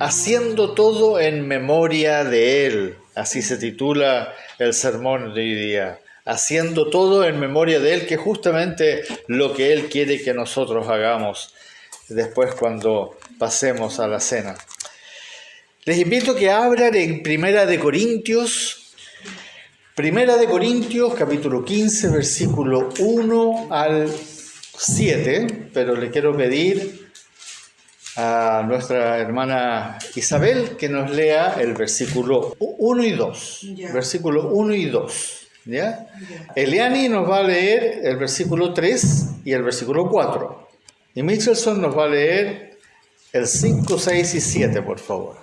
haciendo todo en memoria de Él. Así se titula el sermón de hoy día. Haciendo todo en memoria de Él, que es justamente lo que Él quiere que nosotros hagamos después cuando pasemos a la cena. Les invito a que abran en Primera de Corintios, capítulo 15, versículo 1 al 7, pero le quiero pedir a nuestra hermana Isabel que nos lea el versículo 1 y 2. Ya. Versículo 1 y 2. ¿Ya? Eliani nos va a leer el versículo 3 y el versículo 4. Y Michelson nos va a leer el 5, 6 y 7, por favor.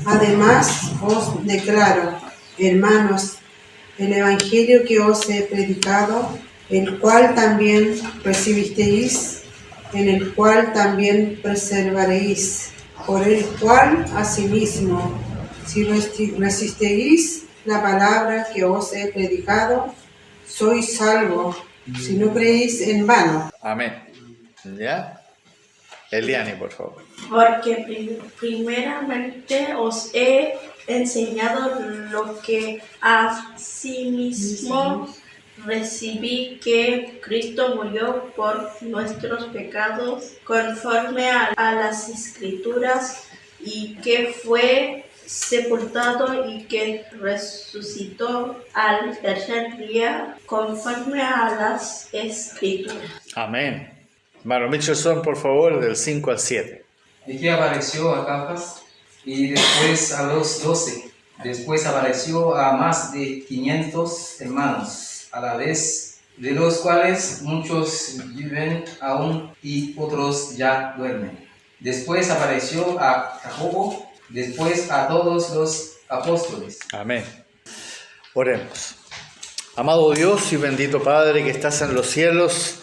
Además os declaro, hermanos, el evangelio que os he predicado, el cual también recibisteis, en el cual también preservaréis, por el cual asimismo, si resistéis la palabra que os he predicado, sois salvos, si no creéis en vano. Amén. ¿Ya? Eliani, por favor. Porque primeramente os he enseñado lo que asimismo recibí, que Cristo murió por nuestros pecados conforme a las Escrituras, y que fue sepultado y que resucitó al tercer día conforme a las Escrituras. Amén. Hermano Michelson, por favor, del 5 al 7. Aquí apareció a Cefas y después a los 12. Después apareció a más de 500 hermanos a la vez, de los cuales muchos viven aún y otros ya duermen. Después apareció a Jacobo, después a todos los apóstoles. Amén. Oremos. Amado Dios y bendito Padre que estás en los cielos,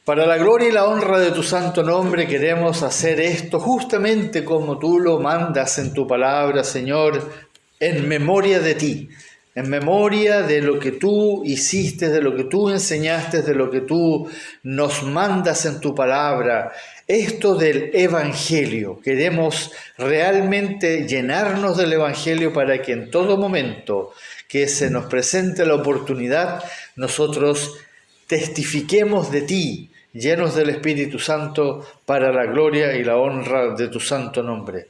para la gloria y la honra de tu santo nombre queremos hacer esto justamente como tú lo mandas en tu palabra, Señor, en memoria de ti, en memoria de lo que tú hiciste, de lo que tú enseñaste, de lo que tú nos mandas en tu palabra. Esto del Evangelio, queremos realmente llenarnos del Evangelio para que en todo momento que se nos presente la oportunidad, nosotros testifiquemos de ti, llenos del Espíritu Santo, para la gloria y la honra de tu santo nombre.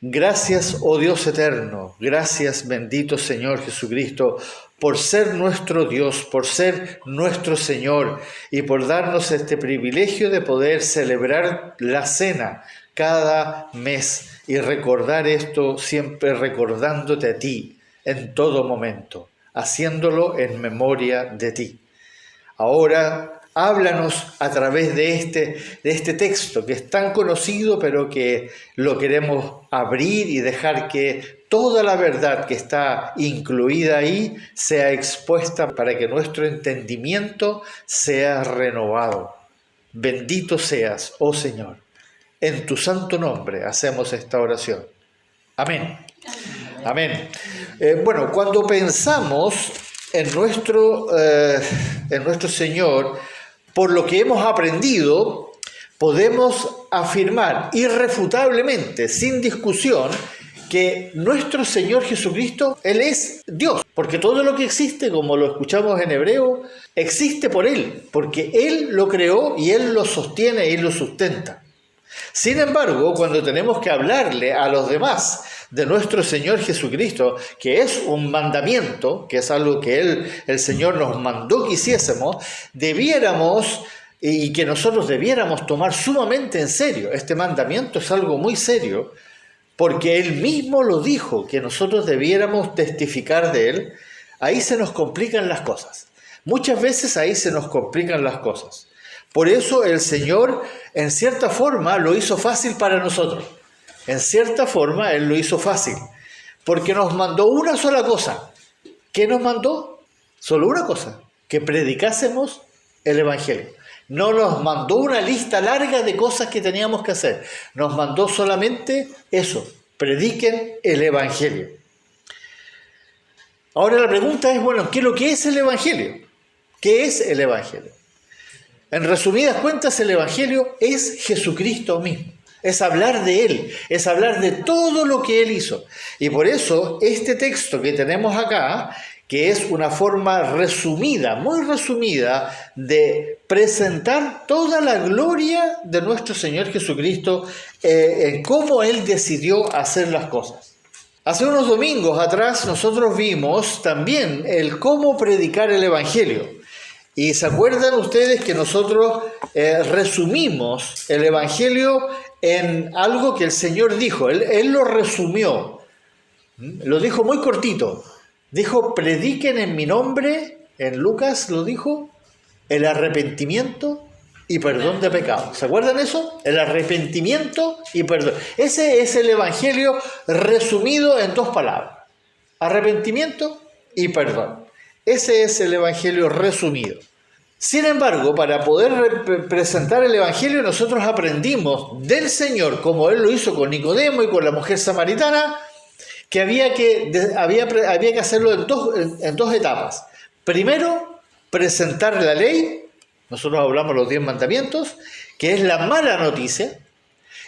Gracias, oh Dios eterno, gracias, bendito Señor Jesucristo, por ser nuestro Dios, por ser nuestro Señor y por darnos este privilegio de poder celebrar la cena cada mes y recordar esto siempre recordándote a ti en todo momento, haciéndolo en memoria de ti. Ahora, háblanos a través de este texto que es tan conocido, pero que lo queremos abrir y dejar que toda la verdad que está incluida ahí sea expuesta para que nuestro entendimiento sea renovado. Bendito seas, oh Señor. En tu santo nombre hacemos esta oración. Amén. Amén. Bueno, cuando pensamos en nuestro Señor, por lo que hemos aprendido, podemos afirmar irrefutablemente, sin discusión, que nuestro Señor Jesucristo, Él es Dios. Porque todo lo que existe, como lo escuchamos en hebreo, existe por Él, porque Él lo creó y Él lo sostiene y lo sustenta. Sin embargo, cuando tenemos que hablarle a los demás de nuestro Señor Jesucristo, que es un mandamiento, que es algo que el Señor nos mandó que hiciésemos, y que nosotros debiéramos tomar sumamente en serio. Este mandamiento es algo muy serio, porque Él mismo lo dijo, que nosotros debiéramos testificar de Él. Ahí se nos complican las cosas. Muchas veces ahí se nos complican las cosas. Por eso el Señor, en cierta forma, lo hizo fácil para nosotros. En cierta forma, Él lo hizo fácil, porque nos mandó una sola cosa. ¿Qué nos mandó? Solo una cosa, que predicásemos el Evangelio. No nos mandó una lista larga de cosas que teníamos que hacer. Nos mandó solamente eso, prediquen el Evangelio. Ahora la pregunta es, bueno, ¿qué es lo que es el Evangelio? ¿Qué es el Evangelio? En resumidas cuentas, el Evangelio es Jesucristo mismo. es hablar de Él, es hablar de todo lo que Él hizo. Y por eso este texto que tenemos acá, que es una forma resumida, muy resumida, de presentar toda la gloria de nuestro Señor Jesucristo en cómo Él decidió hacer las cosas. Hace unos domingos atrás nosotros vimos también el cómo predicar el Evangelio. Y se acuerdan ustedes que nosotros resumimos el Evangelio en algo que el Señor dijo. Él lo resumió, lo dijo muy cortito. Dijo, prediquen en mi nombre, en Lucas lo dijo, el arrepentimiento y perdón de pecados. ¿Se acuerdan eso? El arrepentimiento y perdón. Ese es el Evangelio resumido en 2 palabras. Arrepentimiento y perdón. Ese es el Evangelio resumido. Sin embargo, para poder presentar el Evangelio, nosotros aprendimos del Señor, como Él lo hizo con Nicodemo y con la mujer samaritana, que había que hacerlo en dos etapas. Primero, presentar la ley, nosotros hablamos los 10 mandamientos, que es la mala noticia,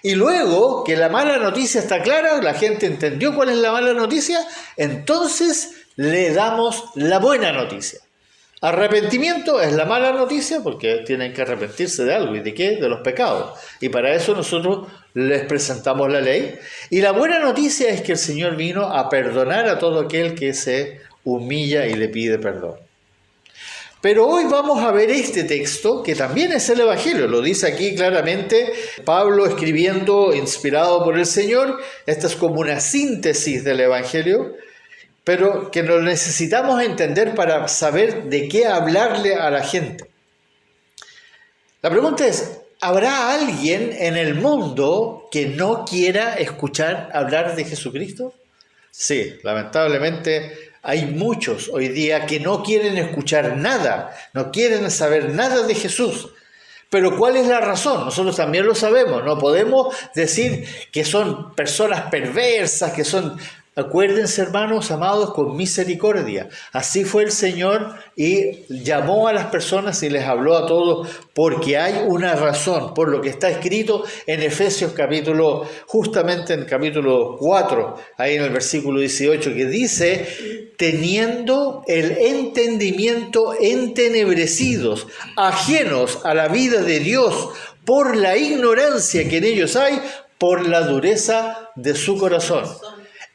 y luego que la mala noticia está clara, la gente entendió cuál es la mala noticia, entonces le damos la buena noticia. Arrepentimiento es la mala noticia porque tienen que arrepentirse de algo. ¿Y de qué? De los pecados. Y para eso nosotros les presentamos la ley. Y la buena noticia es que el Señor vino a perdonar a todo aquel que se humilla y le pide perdón. Pero hoy vamos a ver este texto que también es el Evangelio. Lo dice aquí claramente Pablo escribiendo, inspirado por el Señor. Esta es como una síntesis del Evangelio, pero que lo necesitamos entender para saber de qué hablarle a la gente. La pregunta es, ¿habrá alguien en el mundo que no quiera escuchar hablar de Jesucristo? Sí, lamentablemente hay muchos hoy día que no quieren escuchar nada, no quieren saber nada de Jesús. Pero ¿cuál es la razón? Nosotros también lo sabemos, no podemos decir que son personas perversas, que son... Acuérdense, hermanos amados, con misericordia. Así fue el Señor y llamó a las personas y les habló a todos porque hay una razón, por lo que está escrito en Efesios justamente en capítulo 4, ahí en el versículo 18, que dice, teniendo el entendimiento entenebrecidos, ajenos a la vida de Dios, por la ignorancia que en ellos hay, por la dureza de su corazón.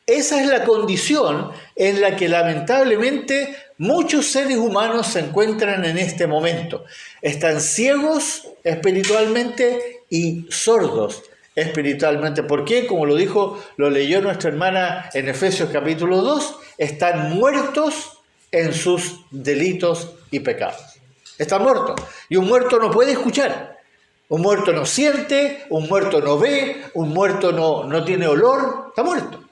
Esa es la condición en la que lamentablemente muchos seres humanos se encuentran en este momento. Están ciegos espiritualmente y sordos espiritualmente. ¿Por qué? Como lo leyó nuestra hermana en Efesios capítulo 2, están muertos en sus delitos y pecados. Están muertos. Y un muerto no puede escuchar. Un muerto no siente, un muerto no ve, un muerto no tiene olor. Está muerto.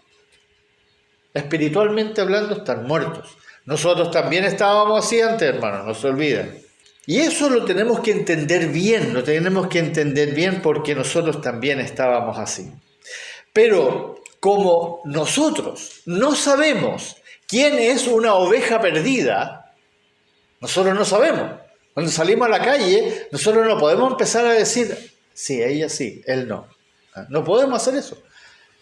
Espiritualmente hablando, están muertos. Nosotros también estábamos así antes, hermanos, no se olviden. Y eso lo tenemos que entender bien, porque nosotros también estábamos así. Pero como nosotros no sabemos quién es una oveja perdida, nosotros no sabemos. Cuando salimos a la calle, nosotros no podemos empezar a decir, sí, ella sí, él no. No podemos hacer eso.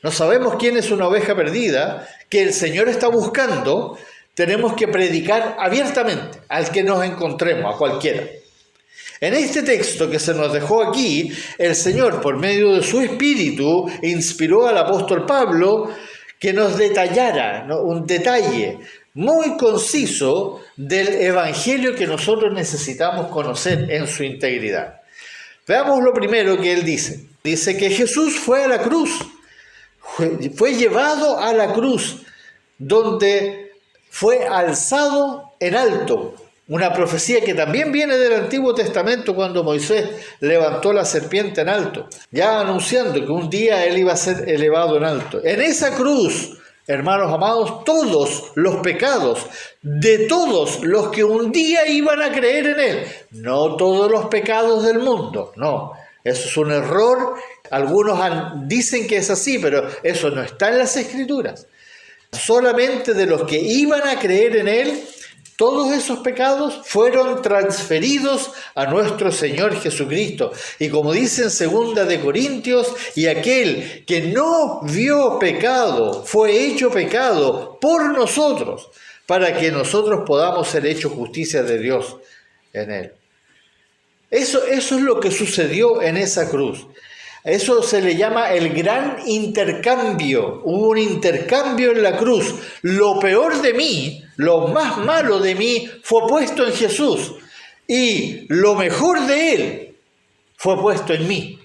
No sabemos quién es una oveja perdida, que el Señor está buscando. Tenemos que predicar abiertamente al que nos encontremos, a cualquiera. En este texto que se nos dejó aquí, el Señor, por medio de su Espíritu, inspiró al apóstol Pablo que nos detallara, ¿no?, un detalle muy conciso del Evangelio que nosotros necesitamos conocer en su integridad. Veamos lo primero que él dice. Dice que Jesús fue a la cruz. Fue llevado a la cruz, donde fue alzado en alto. Una profecía que también viene del Antiguo Testamento cuando Moisés levantó la serpiente en alto, ya anunciando que un día él iba a ser elevado en alto. En esa cruz, hermanos amados, todos los pecados de todos los que un día iban a creer en él, no todos los pecados del mundo, no. Eso es un error. Algunos dicen que es así, pero eso no está en las Escrituras. Solamente de los que iban a creer en él, Todos esos pecados fueron transferidos a nuestro Señor Jesucristo. Y como dice en 2 de Corintios, y aquel que no vio pecado fue hecho pecado por nosotros, para que nosotros podamos ser hechos justicia de Dios en él. Eso es lo que sucedió en esa cruz. Eso se le llama el gran intercambio. Hubo un intercambio en la cruz. Lo peor de mí, lo más malo de mí, fue puesto en Jesús. Y lo mejor de Él fue puesto en mí.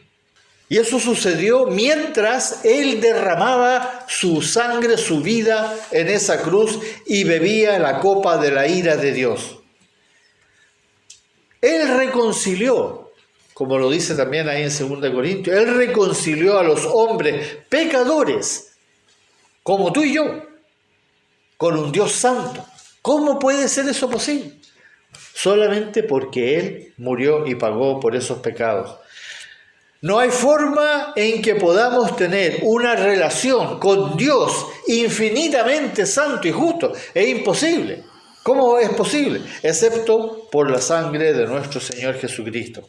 Y eso sucedió mientras Él derramaba su sangre, su vida en esa cruz y bebía la copa de la ira de Dios. Él reconcilió. Como lo dice también ahí en 2 de Corintios, Él reconcilió a los hombres pecadores, como tú y yo, con un Dios santo. ¿Cómo puede ser eso posible? Solamente porque Él murió y pagó por esos pecados. No hay forma en que podamos tener una relación con Dios infinitamente santo y justo. Es imposible. ¿Cómo es posible? Excepto por la sangre de nuestro Señor Jesucristo.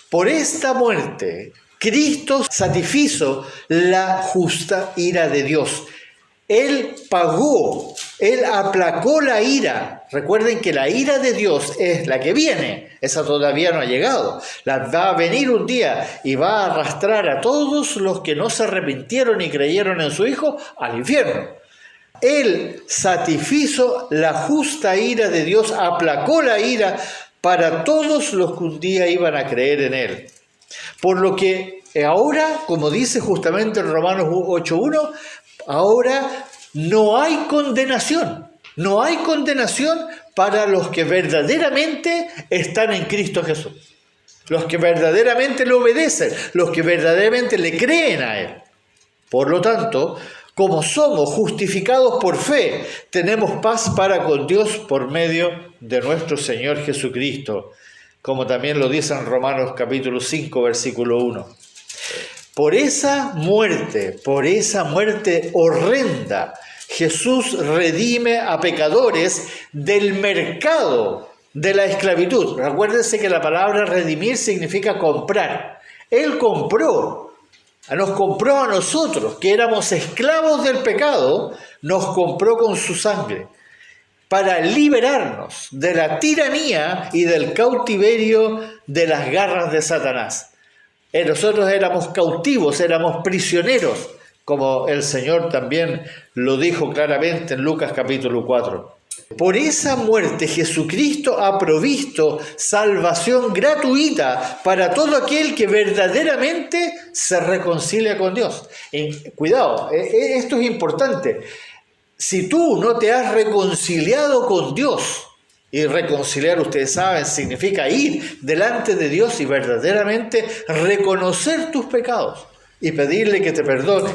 Por esta muerte, Cristo satisfizo la justa ira de Dios. Él pagó, Él aplacó la ira. Recuerden que la ira de Dios es la que viene. Esa todavía no ha llegado. La va a venir un día y va a arrastrar a todos los que no se arrepintieron y creyeron en su Hijo al infierno. Él satisfizo la justa ira de Dios, aplacó la ira para todos los que un día iban a creer en Él. Por lo que ahora, como dice justamente en Romanos 8:1, ahora no hay condenación. No hay condenación para los que verdaderamente están en Cristo Jesús. Los que verdaderamente le obedecen, los que verdaderamente le creen a Él. Por lo tanto, como somos justificados por fe, tenemos paz para con Dios por medio de nuestro Señor Jesucristo, como también lo dice en Romanos capítulo 5, versículo 1. Por esa muerte horrenda, Jesús redime a pecadores del mercado de la esclavitud. Recuérdense que la palabra redimir significa comprar. Él nos compró a nosotros, que éramos esclavos del pecado, nos compró con su sangre para liberarnos de la tiranía y del cautiverio de las garras de Satanás. Nosotros éramos cautivos, éramos prisioneros, como el Señor también lo dijo claramente en Lucas capítulo 4. Por esa muerte Jesucristo ha provisto salvación gratuita para todo aquel que verdaderamente se reconcilia con Dios. Cuidado, esto es importante. Si tú no te has reconciliado con Dios, y reconciliar, ustedes saben, significa ir delante de Dios y verdaderamente reconocer tus pecados y pedirle que te perdone.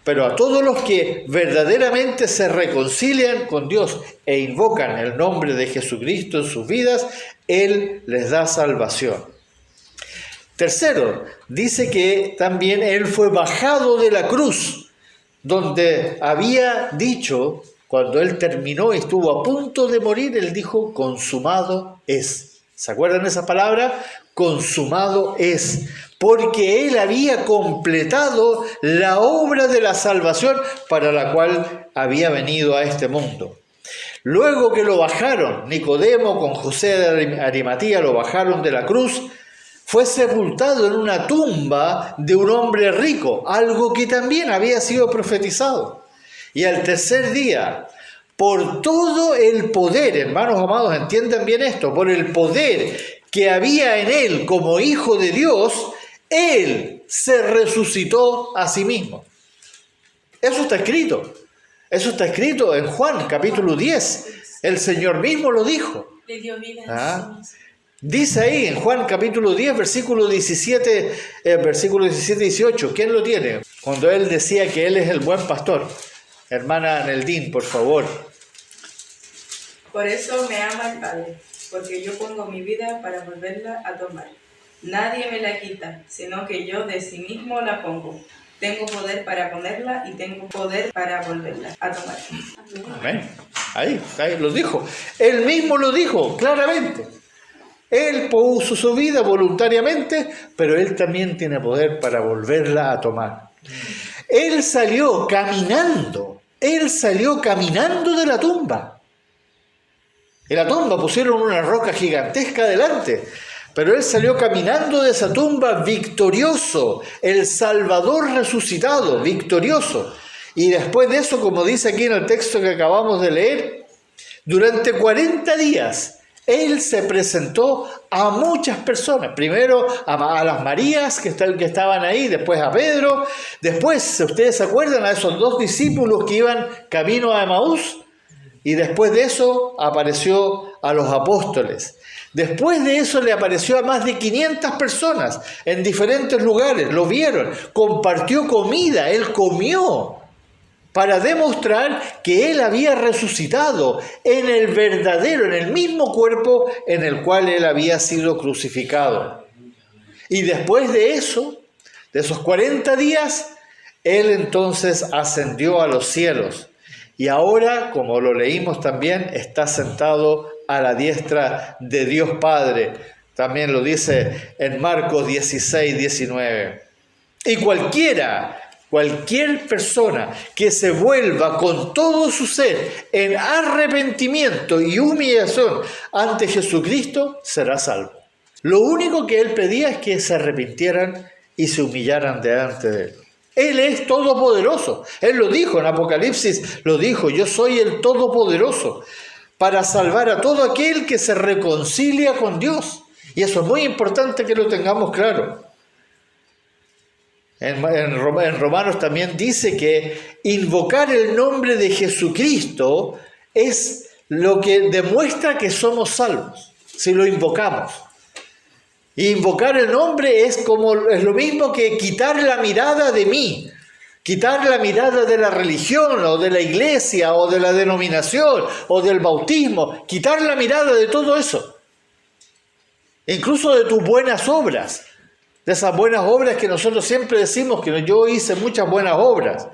Pero a todos los que verdaderamente se reconcilian con Dios e invocan el nombre de Jesucristo en sus vidas, Él les da salvación. Tercero, dice que también Él fue bajado de la cruz, donde había dicho, cuando Él terminó y estuvo a punto de morir, Él dijo, consumado es. ¿Se acuerdan de esa palabra? Consumado es. Porque Él había completado la obra de la salvación para la cual había venido a este mundo. Luego que lo bajaron, Nicodemo con José de Arimatea lo bajaron de la cruz, fue sepultado en una tumba de un hombre rico, algo que también había sido profetizado. Y al tercer día, por todo el poder, hermanos amados, entiendan bien esto, por el poder que había en Él como Hijo de Dios, Él se resucitó a sí mismo. Eso está escrito. Eso está escrito en Juan, capítulo 10. El Señor mismo lo dijo. Le dio vida a sí mismo. Dice ahí en Juan, capítulo 10, versículo 17 y 18. ¿Quién lo tiene? Cuando Él decía que Él es el buen pastor. Hermana Neldín, por favor. Por eso me ama el Padre, porque yo pongo mi vida para volverla a tomar. Nadie me la quita, sino que yo de sí mismo la pongo. Tengo poder para ponerla y tengo poder para volverla a tomar. Amén. Ahí lo dijo. Él mismo lo dijo claramente. Él puso su vida voluntariamente, pero Él también tiene poder para volverla a tomar. Él salió caminando de la tumba. En la tumba pusieron una roca gigantesca delante, pero Él salió caminando de esa tumba victorioso, el Salvador resucitado, victorioso. Y después de eso, como dice aquí en el texto que acabamos de leer, durante 40 días Él se presentó a muchas personas. Primero a las Marías que estaban ahí, después a Pedro, después, ustedes se acuerdan, a esos 2 discípulos que iban camino a Emaús, y después de eso apareció a los apóstoles. Después de eso le apareció a más de 500 personas en diferentes lugares, lo vieron, compartió comida, Él comió, para demostrar que Él había resucitado en el mismo cuerpo en el cual Él había sido crucificado. Y después de eso, de esos 40 días, Él entonces ascendió a los cielos. Y ahora, como lo leímos también, está sentado a la diestra de Dios Padre. También lo dice en Marcos 16, 19. Y cualquier persona que se vuelva con todo su ser en arrepentimiento y humillación ante Jesucristo será salvo. Lo único que Él pedía es que se arrepintieran y se humillaran delante de Él. Él es todopoderoso. Él lo dijo en Apocalipsis, lo dijo: yo soy el todopoderoso para salvar a todo aquel que se reconcilia con Dios. Y eso es muy importante que lo tengamos claro. En Romanos también dice que invocar el nombre de Jesucristo es lo que demuestra que somos salvos, si lo invocamos. Y invocar el nombre es lo mismo que quitar la mirada de mí, quitar la mirada de la religión o de la iglesia o de la denominación o del bautismo, quitar la mirada de todo eso, incluso de tus buenas obras, de esas buenas obras que nosotros siempre decimos que yo hice muchas buenas obras,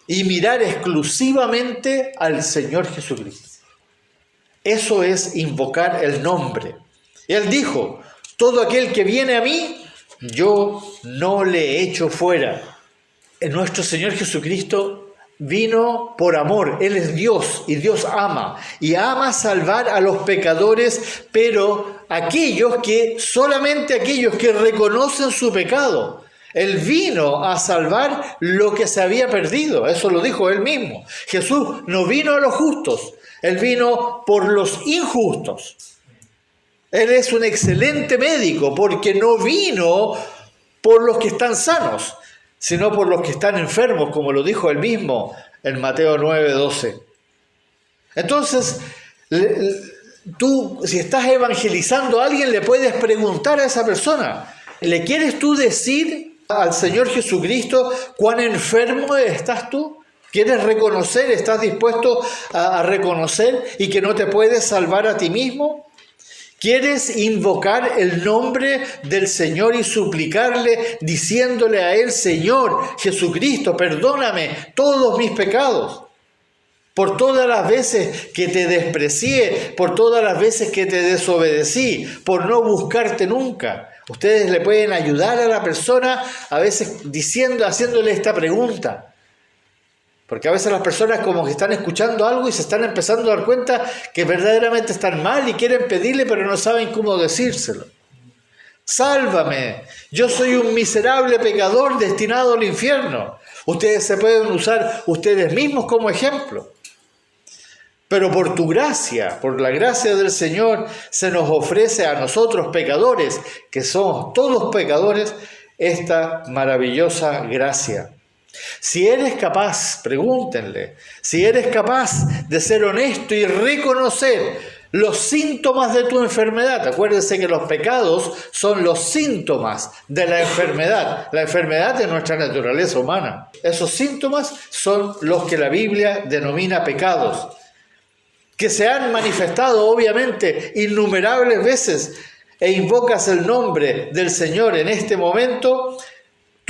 y mirar exclusivamente al Señor Jesucristo. Eso es invocar el nombre. Él dijo: todo aquel que viene a mí, yo no le echo fuera. Nuestro Señor Jesucristo vino por amor. Él es Dios y Dios ama. Y ama salvar a los pecadores, pero solamente aquellos que reconocen su pecado. Él vino a salvar lo que se había perdido. Eso lo dijo Él mismo. Jesús no vino a los justos. Él vino por los injustos. Él es un excelente médico porque no vino por los que están sanos, sino por los que están enfermos, como lo dijo Él mismo en Mateo 9:12. Entonces, tú, si estás evangelizando a alguien, le puedes preguntar a esa persona: ¿le quieres tú decir al Señor Jesucristo cuán enfermo estás tú? ¿Quieres reconocer, estás dispuesto a reconocer y que no te puedes salvar a ti mismo? ¿Quieres invocar el nombre del Señor y suplicarle, diciéndole a Él: Señor Jesucristo, perdóname todos mis pecados, por todas las veces que te desprecié, por todas las veces que te desobedecí, por no buscarte nunca? Ustedes le pueden ayudar a la persona a veces haciéndole esta pregunta. Porque a veces las personas como que están escuchando algo y se están empezando a dar cuenta que verdaderamente están mal y quieren pedirle, pero no saben cómo decírselo. Sálvame, yo soy un miserable pecador destinado al infierno. Ustedes se pueden usar ustedes mismos como ejemplo. Pero por tu gracia, por la gracia del Señor, se nos ofrece a nosotros pecadores, que somos todos pecadores, esta maravillosa gracia. Si eres capaz, pregúntenle, si eres capaz de ser honesto y reconocer los síntomas de tu enfermedad. Acuérdense que los pecados son los síntomas de la enfermedad. La enfermedad es nuestra naturaleza humana. Esos síntomas son los que la Biblia denomina pecados, que se han manifestado obviamente innumerables veces, e invocas el nombre del Señor en este momento.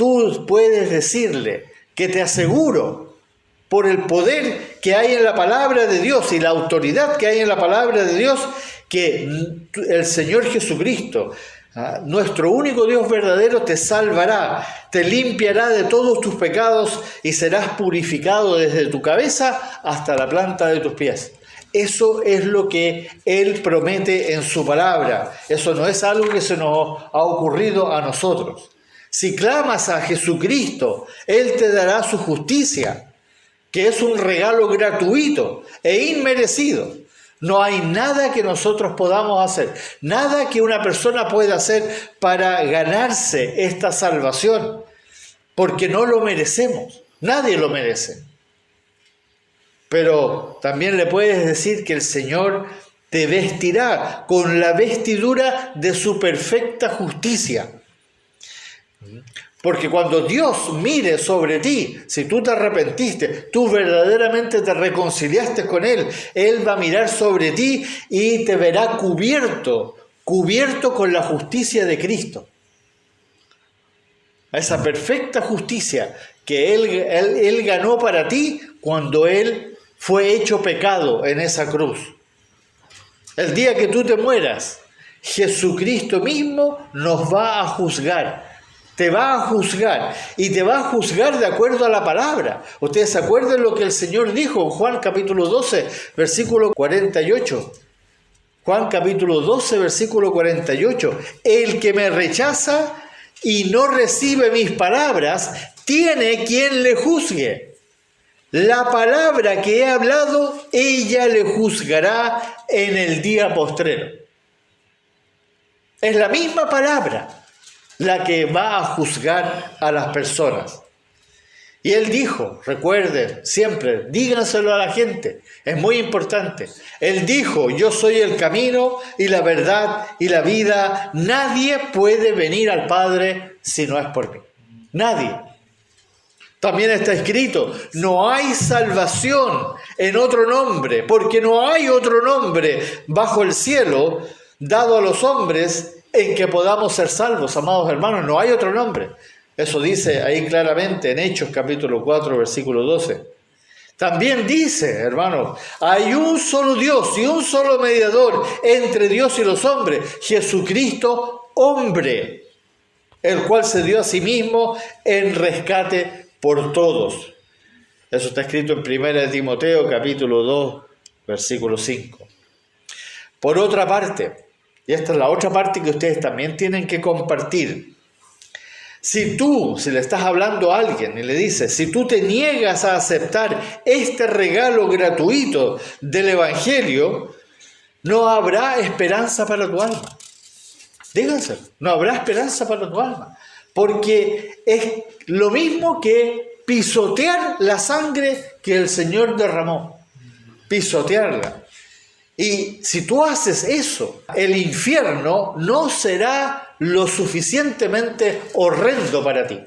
tú puedes decirle que te aseguro, por el poder que hay en la palabra de Dios y la autoridad que hay en la palabra de Dios, que el Señor Jesucristo, nuestro único Dios verdadero, te salvará, te limpiará de todos tus pecados y serás purificado desde tu cabeza hasta la planta de tus pies. Eso es lo que Él promete en su palabra. Eso no es algo que se nos ha ocurrido a nosotros. Si clamas a Jesucristo, Él te dará su justicia, que es un regalo gratuito e inmerecido. No hay nada que nosotros podamos hacer, nada que una persona pueda hacer para ganarse esta salvación, porque no lo merecemos, nadie lo merece. Pero también le puedes decir que el Señor te vestirá con la vestidura de su perfecta justicia. Porque cuando Dios mire sobre ti, si tú te arrepentiste, tú verdaderamente te reconciliaste con Él, Él va a mirar sobre ti y te verá cubierto con la justicia de Cristo. Esa perfecta justicia que Él ganó para ti cuando Él fue hecho pecado en esa cruz. El día que tú te mueras, Jesucristo mismo nos va a juzgar. Te va a juzgar y te va a juzgar de acuerdo a la palabra. Ustedes se acuerdan lo que el Señor dijo en Juan capítulo 12, versículo 48. Juan capítulo 12, versículo 48. El que me rechaza y no recibe mis palabras, tiene quien le juzgue. La palabra que he hablado, ella le juzgará en el día postrero. Es la misma palabra la que va a juzgar a las personas. Y Él dijo, recuerden, siempre, díganselo a la gente, es muy importante. Él dijo, yo soy el camino y la verdad y la vida. Nadie puede venir al Padre si no es por mí. Nadie. También está escrito, no hay salvación en otro nombre, porque no hay otro nombre bajo el cielo dado a los hombres en que podamos ser salvos, amados hermanos. No hay otro nombre. Eso dice ahí claramente en Hechos capítulo 4, versículo 12. También dice, hermanos, hay un solo Dios y un solo mediador entre Dios y los hombres, Jesucristo, hombre, el cual se dio a sí mismo en rescate por todos. Eso está escrito en 1 Timoteo capítulo 2, versículo 5. Por otra parte, y esta es la otra parte que ustedes también tienen que compartir. Si le estás hablando a alguien y le dices, si tú te niegas a aceptar este regalo gratuito del Evangelio, no habrá esperanza para tu alma. Díganselo, no habrá esperanza para tu alma. Porque es lo mismo que pisotear la sangre que el Señor derramó. Pisotearla. Y si tú haces eso, el infierno no será lo suficientemente horrendo para ti.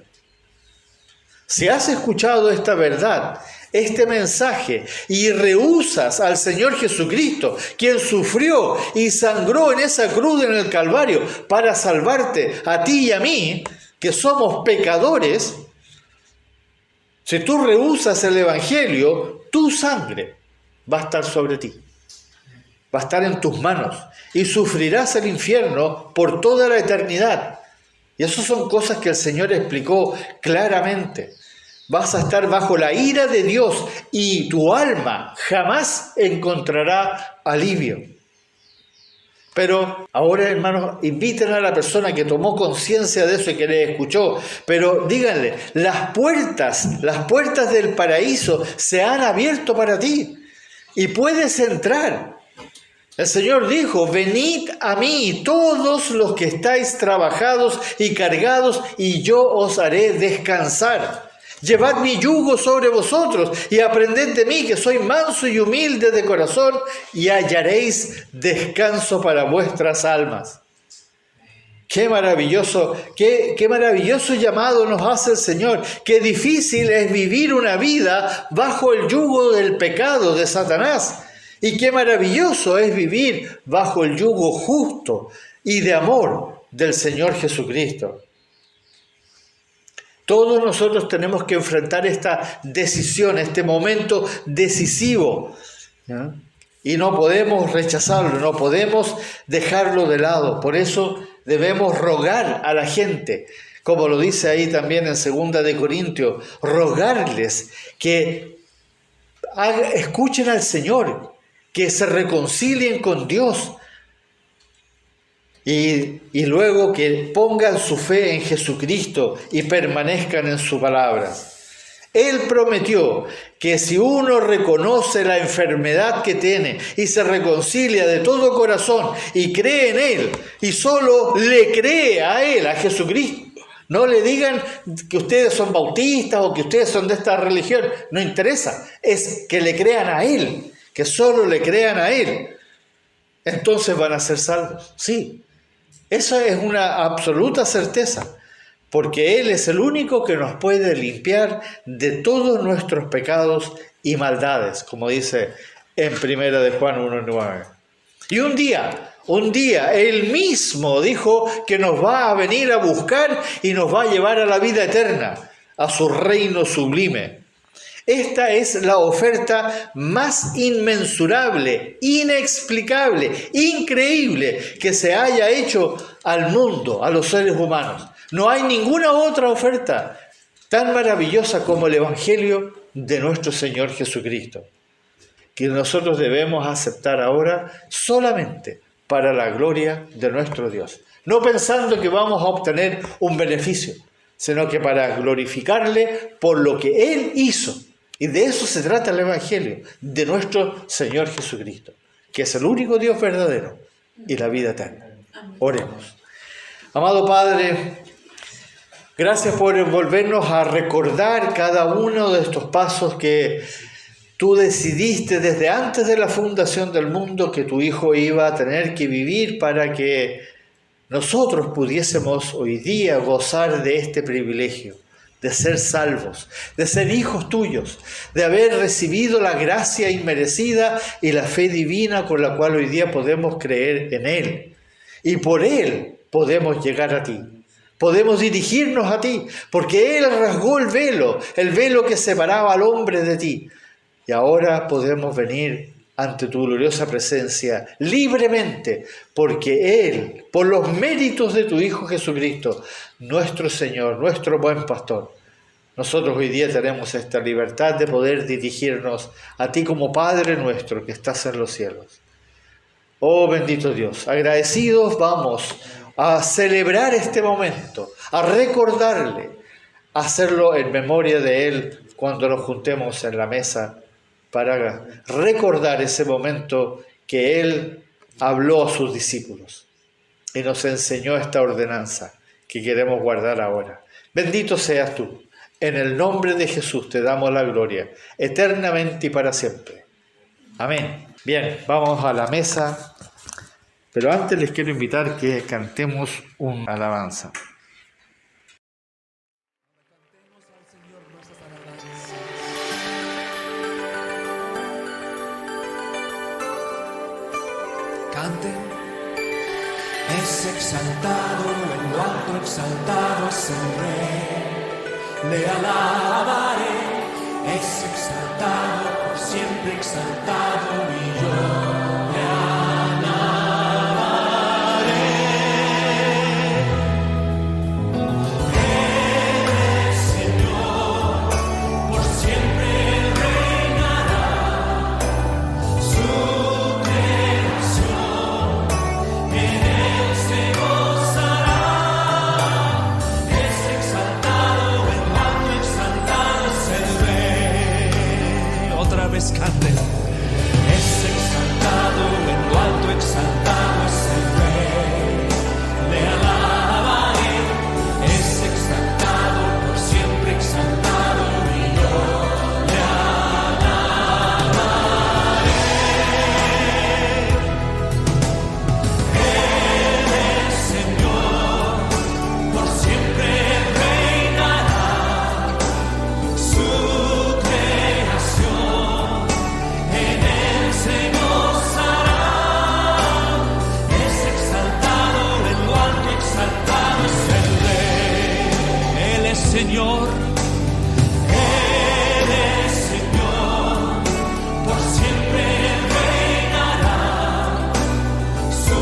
Si has escuchado esta verdad, este mensaje, y rehusas al Señor Jesucristo, quien sufrió y sangró en esa cruz en el Calvario para salvarte a ti y a mí, que somos pecadores, si tú rehusas el Evangelio, tu sangre va a estar sobre ti. Va a estar en tus manos y sufrirás el infierno por toda la eternidad. Y eso son cosas que el Señor explicó claramente. Vas a estar bajo la ira de Dios y tu alma jamás encontrará alivio. Pero ahora, hermanos, inviten a la persona que tomó conciencia de eso y que le escuchó, pero díganle, las puertas del paraíso se han abierto para ti y puedes entrar. El Señor dijo, venid a mí todos los que estáis trabajados y cargados, y yo os haré descansar. Llevad mi yugo sobre vosotros y aprended de mí, que soy manso y humilde de corazón, y hallaréis descanso para vuestras almas. Qué maravilloso llamado nos hace el Señor. Qué difícil es vivir una vida bajo el yugo del pecado de Satanás. Y qué maravilloso es vivir bajo el yugo justo y de amor del Señor Jesucristo. Todos nosotros tenemos que enfrentar esta decisión, este momento decisivo, ¿ya? Y no podemos rechazarlo, no podemos dejarlo de lado. Por eso debemos rogar a la gente, como lo dice ahí también en 2 de Corintios, rogarles que escuchen al Señor, que se reconcilien con Dios y luego que pongan su fe en Jesucristo y permanezcan en su palabra. Él prometió que si uno reconoce la enfermedad que tiene y se reconcilia de todo corazón y cree en Él y solo le cree a Él, a Jesucristo, no le digan que ustedes son bautistas o que ustedes son de esta religión, no interesa, es que le crean a Él, que solo le crean a Él, entonces van a ser salvos. Sí, esa es una absoluta certeza. Porque Él es el único que nos puede limpiar de todos nuestros pecados y maldades, como dice en 1 de Juan 1:9. Y un día, Él mismo dijo que nos va a venir a buscar y nos va a llevar a la vida eterna, a su reino sublime. Esta es la oferta más inmensurable, inexplicable, increíble que se haya hecho al mundo, a los seres humanos. No hay ninguna otra oferta tan maravillosa como el Evangelio de nuestro Señor Jesucristo, que nosotros debemos aceptar ahora solamente para la gloria de nuestro Dios. No pensando que vamos a obtener un beneficio, sino que para glorificarle por lo que Él hizo. Y de eso se trata el Evangelio, de nuestro Señor Jesucristo, que es el único Dios verdadero y la vida eterna. Oremos. Amado Padre, gracias por volvernos a recordar cada uno de estos pasos que tú decidiste desde antes de la fundación del mundo que tu Hijo iba a tener que vivir para que nosotros pudiésemos hoy día gozar de este privilegio, de ser salvos, de ser hijos tuyos, de haber recibido la gracia inmerecida y la fe divina con la cual hoy día podemos creer en Él. Y por Él podemos llegar a ti. Podemos dirigirnos a ti, porque Él rasgó el velo que separaba al hombre de ti. Y ahora podemos venir ante tu gloriosa presencia libremente, porque Él, por los méritos de tu Hijo Jesucristo, nuestro Señor, nuestro buen pastor, nosotros hoy día tenemos esta libertad de poder dirigirnos a ti como Padre nuestro que estás en los cielos. Oh bendito Dios, agradecidos vamos a celebrar este momento, a recordarle, a hacerlo en memoria de Él cuando nos juntemos en la mesa para recordar ese momento que Él habló a sus discípulos y nos enseñó esta ordenanza que queremos guardar ahora. Bendito seas tú. En el nombre de Jesús te damos la gloria, eternamente y para siempre. Amén. Bien, vamos a la mesa. Pero antes les quiero invitar que cantemos una alabanza. Canten, es exaltado, en lo alto exaltado es el Rey, le alabaré, es exaltado, por siempre exaltado y yo. Canten, es exaltado. Señor. Él es Señor, por siempre reinará. Su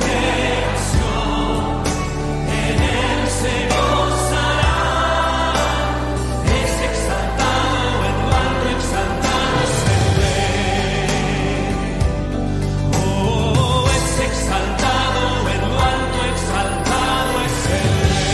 creación en Él se gozará. Es exaltado en lo alto, exaltado es el Rey. Oh, es exaltado en lo alto, exaltado es el Rey.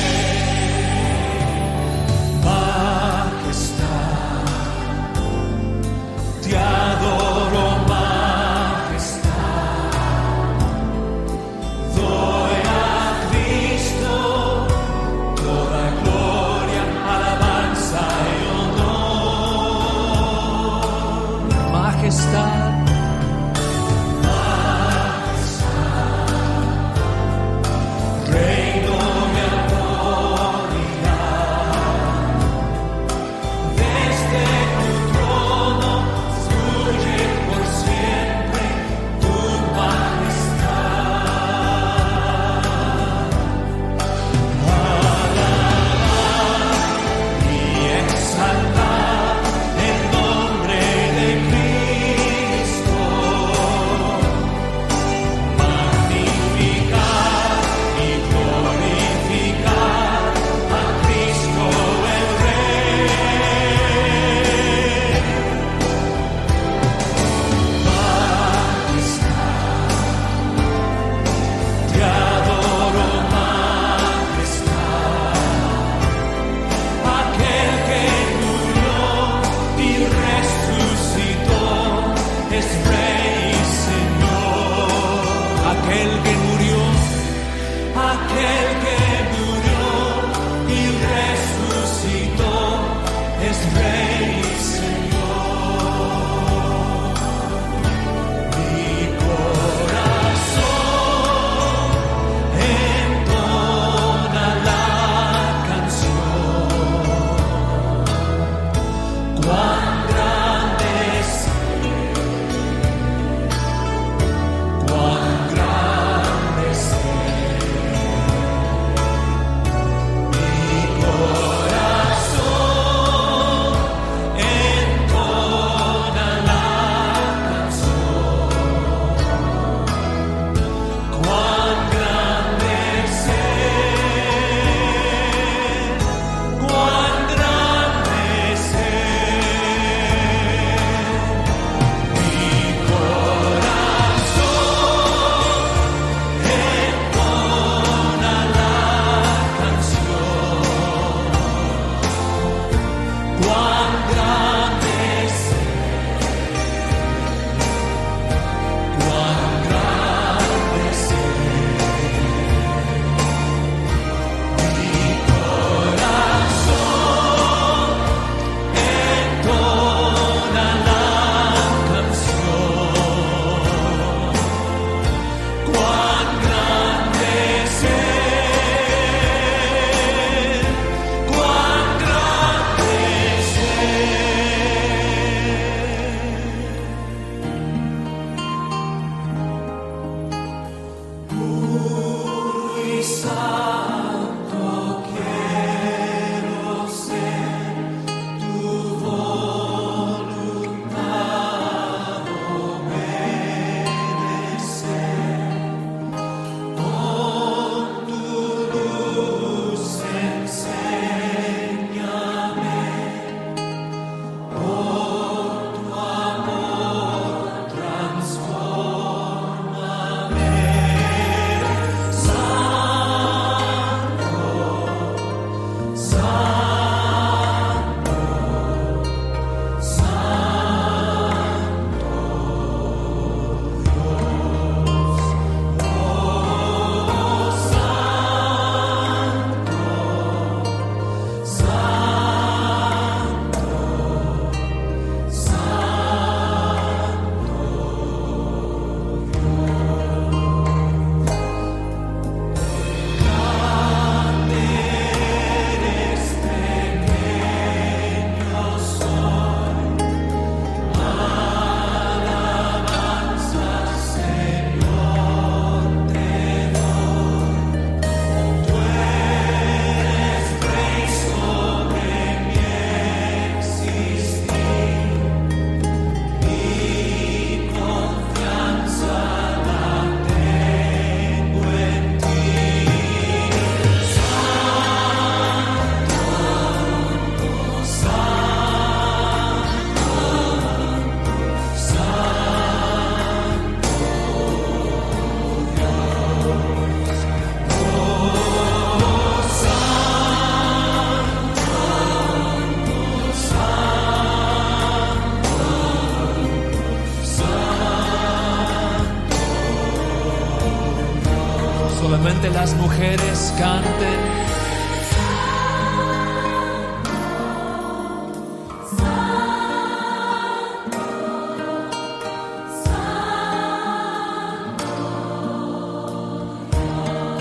fuerte las mujeres canten.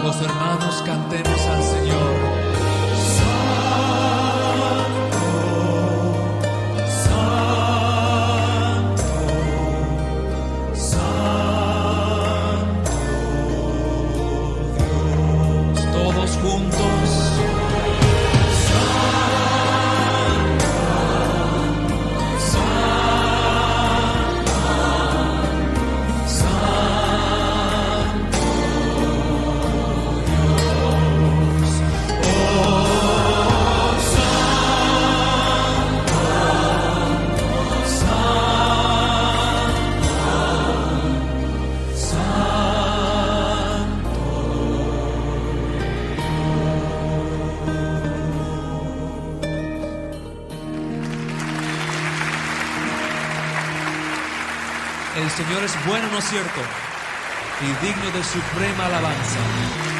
Los hermanos cantemos al Señor. Todos juntos. El Señor es bueno, ¿no es cierto? Y digno de suprema alabanza.